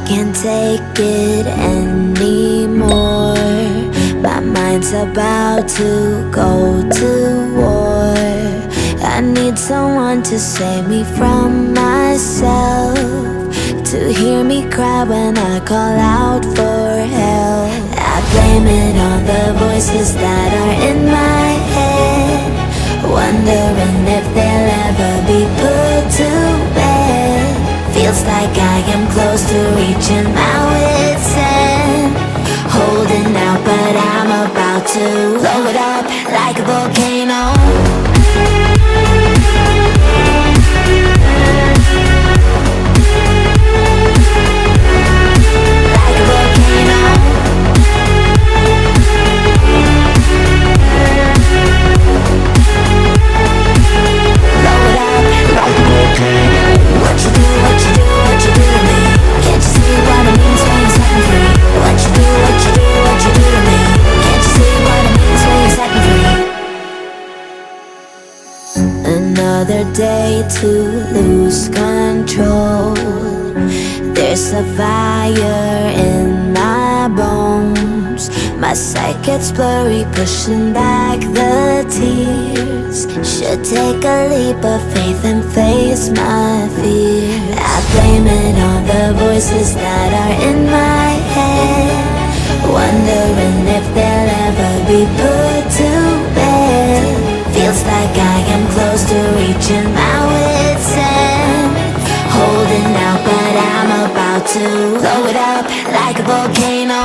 can't take it anymore. My mind's about to go to war. I need someone to save me from myself, to hear me cry when I call out for help. I blame it on the voices that are in my head, wondering if they'll ever be put to bed. Feels like I am close to reaching my wit's end, holding out but I'm about to blow it up like a volcano. Another day to lose control. There's a fire in my bones. My sight gets blurry, pushing back the tears. Should take a leap of faith and face my fear. I blame it on the voices that are in my head, wondering if they'll ever be put to bed. Feels like I am close to reaching my wit's end, holding out but I'm about to blow it up like a volcano.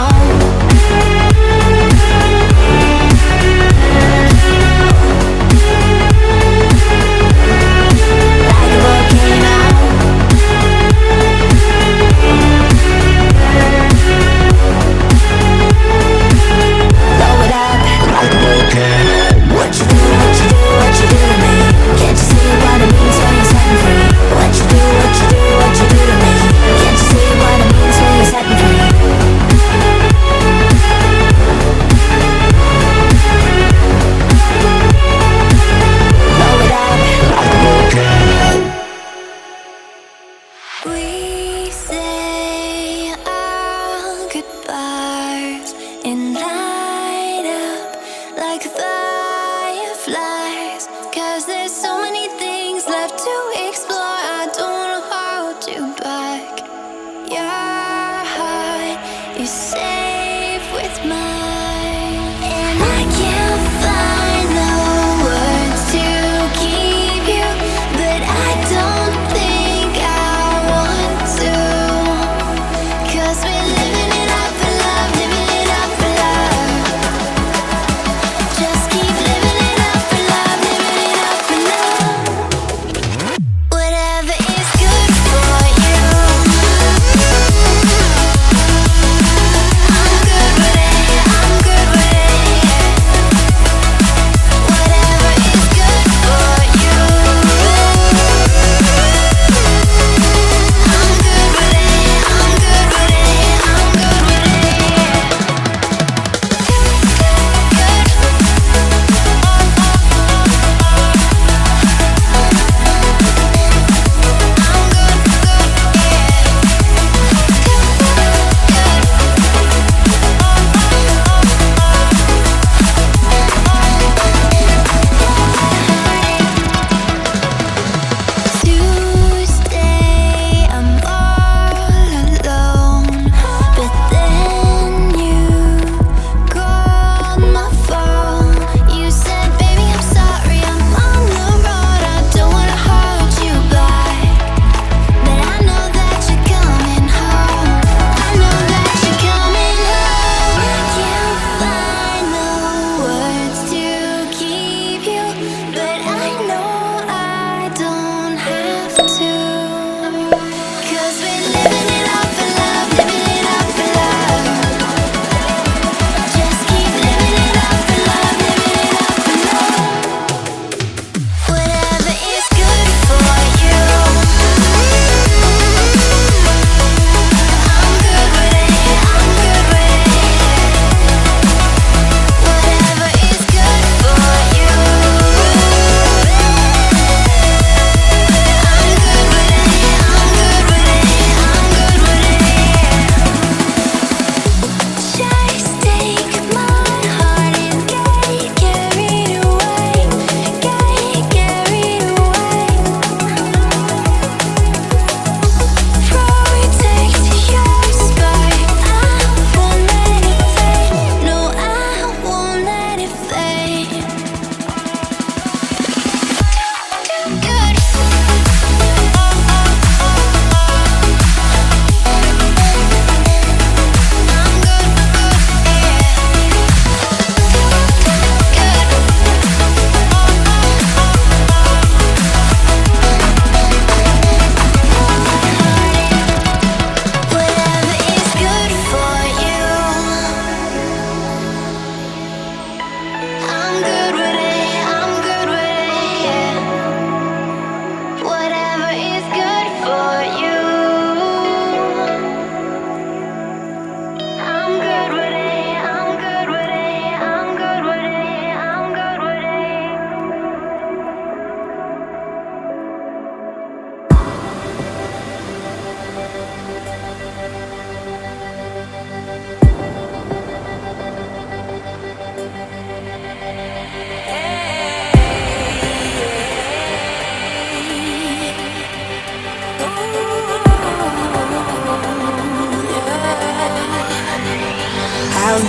Just keep living it up for love, living it up for love.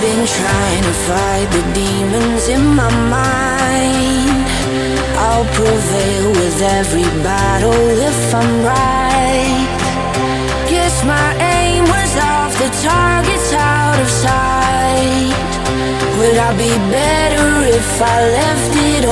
been trying to fight the demons in my mind. I'll prevail with every battle if I'm right. Guess my aim was off, the target's out of sight. Would I be better if I left it